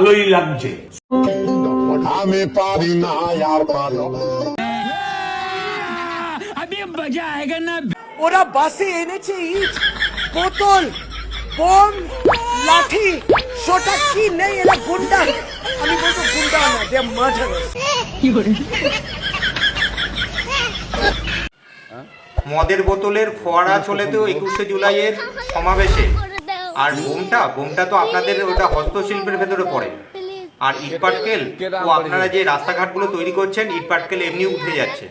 ভালোই লাগছে। আমি পারি না আর পারি না। ওরা বাসে এনেছে ইট, বোতল, বোম, লাঠি, সোটা কি নেই, এরা গুন্ডা। আমি বলবো গুন্ডা না, দে মার্ডারার্স। মদের বোতলের ফোয়ারা চলে তো 21শে জুলাইয়ের সমাবেশে। আর বোমটা তো আপনাদের ওটা হস্তশিল্পের ভেতরে পড়ে। আর ইটপাটকেল ও আপনারা যে রাস্তাঘাটগুলো তৈরি করছেন, ইটপাটকেল এমনি উঠে যাচ্ছে।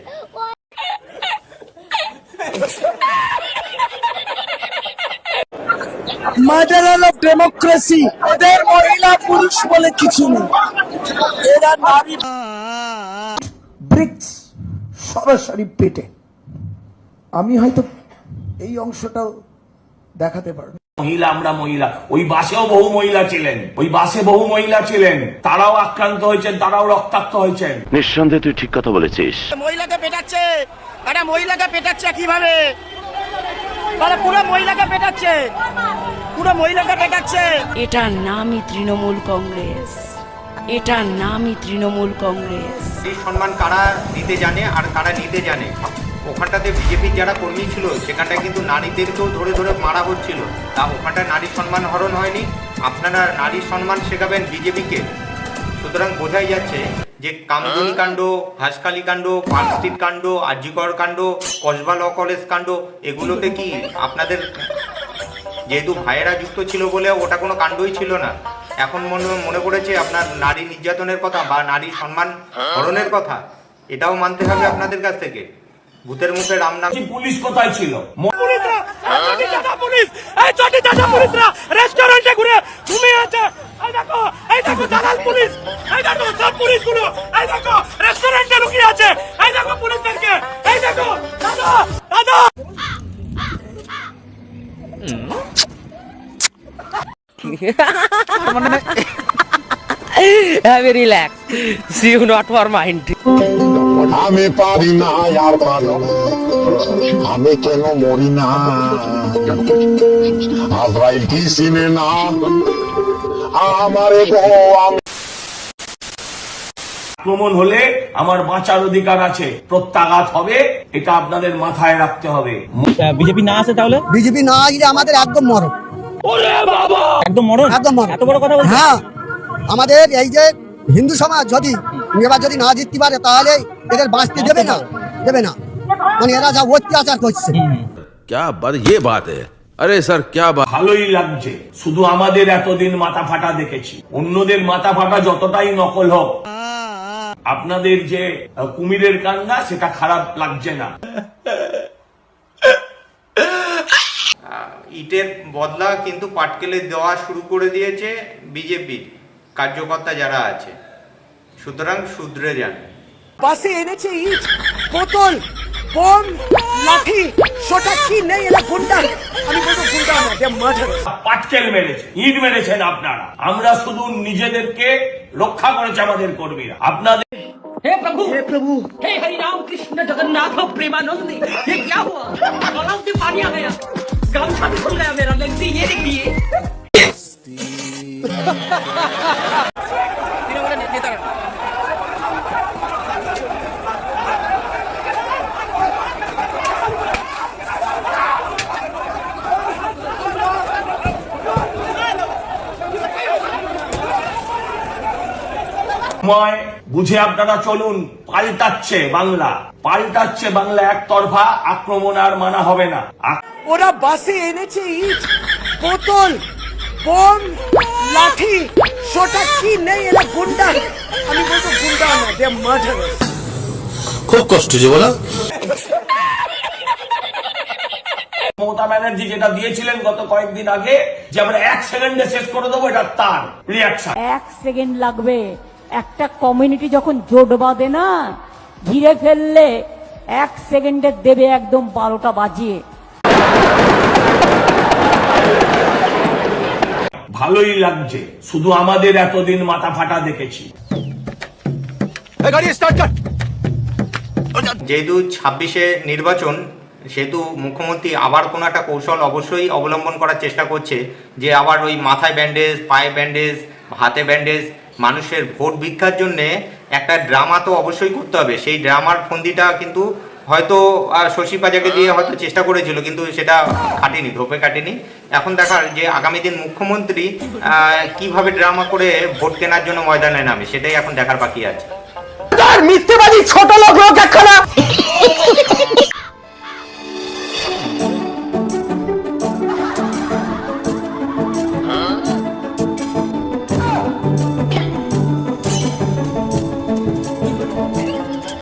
Murderer of democracy. ওদের মহিলা পুরুষ বলে কিছু নেই, এরা নারী। ব্রিক্স সরাসরি পেটে। আমি হয়তো এই অংশটাও দেখাতে পারবো। মহিলা, আমরা মহিলা, ওই বাসেও বহু মহিলা ছিলেন, ওই বাসে বহু মহিলা ছিলেন, তারাও আক্রান্ত হয়েছেন, তারাও রক্তাক্ত হয়েছেন। নিঃসন্দেহে তুই ঠিক কথা বলেছিস। মহিলাকে পেটাচ্ছে, একটা মহিলাকে পেটাচ্ছে কিভাবে? তাহলে পুরো মহিলাকে পেটাচ্ছে, পুরো মহিলাকে পেটাচ্ছে। এটার নামই তৃণমূল কংগ্রেস, এটার নামই তৃণমূল কংগ্রেস। এই সম্মান কারা দিতে জানে আর কারা নিতে জানে। ওখানটাতে বিজেপির যারা কর্মী ছিল সেখানটায় কিন্তু নারীদেরকেও ধরে ধরে মারা হচ্ছিল। তা ওখানটায় নারী সম্মান হরণ হয়নি। আপনারা নারী সম্মান শেখাবেন বিজেপিকে। সুতরাং বোঝাই যাচ্ছে যে কামদুনি কাণ্ড, হাঁসখালি কাণ্ড, পার্কস্ট্রিট কাণ্ড, আরজিকর কাণ্ড, কসবা ল কলেজ কাণ্ড, এগুলোতে কি আপনাদের যেহেতু ভাইয়েরা যুক্ত ছিল বলে ওটা কোনো কাণ্ডই ছিল না। এখন মনে পড়েছে আপনার নারী নির্যাতনের কথা বা নারী সম্মান হরণের কথা। এটাও মানতে হবে আপনাদের কাছ থেকে। ভূতের মুখে রাম নাম। পুলিশ কোথায় ছিল? রেস্টুরেন্টে ঘুরে ঘুমিয়ে আছে। এই দেখো দালাল পুলিশ, এই দেখো সব পুলিশগুলো, এই দেখো রেস্টুরেন্টে লুকিয়ে আছে, এই দেখো পুলিশদেরকে, এই দেখো দাদা দাদা। Have a relax. See you not for mind. আমি পারি না আর পারি না। আমি কেন মরি না? আজরাইল কি চিনে না আমারে গো? আমি আক্রমণ হলে আমার বাঁচার অধিকার আছে, প্রত্যাঘাত হবে, এটা আপনাদের মাথায় রাখতে হবে। বিজেপি না আসে তাহলে? বিজেপি না আসলে আমাদের একদম মরণ, একদম মরণ, একদম মরণ। এত বড় কথা বলছেন? হ্যাঁ, আমাদের এই যে হিন্দু সমাজ যদি এবার যদি না জিততে পারে তাহলে এদের বাঁচতে দেবে না, দেবে না। মানে এরা যা অত্যাচার করছে। क्या बात, ये बात है। अरे सर क्या बात। ভালোই লাগছে, শুধু আমাদের এতদিন মাথা ফাটা দেখেছি, অন্যদের মাথা ফাটা যতটাই নকল হোক, আপনাদের যে কুমিরের কান্না সেটা খারাপ লাগছে না। ইটের বদলা কিন্তু পাটকেলে দেওয়া শুরু করে দিয়েছে বিজেপির কার্যকর্তা যারা আছে। সুতরাং শুধরে যান। বাসে এনেছে ইট, বোতল, বোম, লাঠি, সোটা কি নেই, এরা গুন্ডা। আমি বলবো গুন্ডা না, দে মার্ডারার্স। পাটকেল মেরেছে, ইট মেরেছেন আপনারা, আমরা শুধু নিজেদেরকে রক্ষা করেছে আমাদের কর্মীরা। আপনাদের हे प्रभु, हे प्रभु, हे हरि राम कृष्ण जगन्नाथ प्रेमानंद, ये क्या हुआ? गलाव से पानी आ गया, गमछा भी खुल गया मेरा। लगती ये देखिए সময় বুঝে আপনারা চলুন। পাল্টাচ্ছে বাংলা, পাল্টাচ্ছে বাংলা, একতরফা আক্রমণ আর মানা হবে না। ওরা বাসে এনেছে ইট, বোতল, বোম, লাঠি, সোটা কি নেই, এরা গুন্ডা। আমি বলবো গুন্ডা না, দে মার্ডারার্স। খুব কষ্ট যে বলা। মমতা ব্যানার্জি যেটা দিয়েছিলেন গত কয়েকদিন আগে, যে আমরা 1 সেকেন্ডে শেষ করে দেবো, এটা তার রিয়াকশন। 1 সেকেন্ড লাগবে। একটা কমিউনিটি যখন জোট বাঁধে না, ঘিরে ফেললে 1 সেকেন্ডে দেবে একদম 12টা বাজিয়ে। ভালোই লাগছে, শুধু আমাদের এতদিন মাথা ফাটা দেখেছি। যেহেতু 26শে নির্বাচন, সেহেতু মুখ্যমন্ত্রী আবার কোনো একটা কৌশল অবশ্যই অবলম্বন করার চেষ্টা করছে, যে আবার ওই মাথায় ব্যান্ডেজ, পায়ে ব্যান্ডেজ, হাতে ব্যান্ডেজ, মানুষের ভোট ভিক্ষার জন্যে একটা ড্রামা তো অবশ্যই করতে হবে। সেই ড্রামার ফন্দিটা কিন্তু হয়তো শশী পাজাকে দিয়ে হয়তো চেষ্টা করেছিল, কিন্তু সেটা কাটেনি, ধোপে কাটেনি। এখন দেখার যে আগামী দিন মুখ্যমন্ত্রী কিভাবে ড্রামা করে ভোট কেনার জন্য ময়দানে নামে, সেটাই এখন দেখার বাকি আছে। মিথ্যেবাদী ছোট লোক একখানা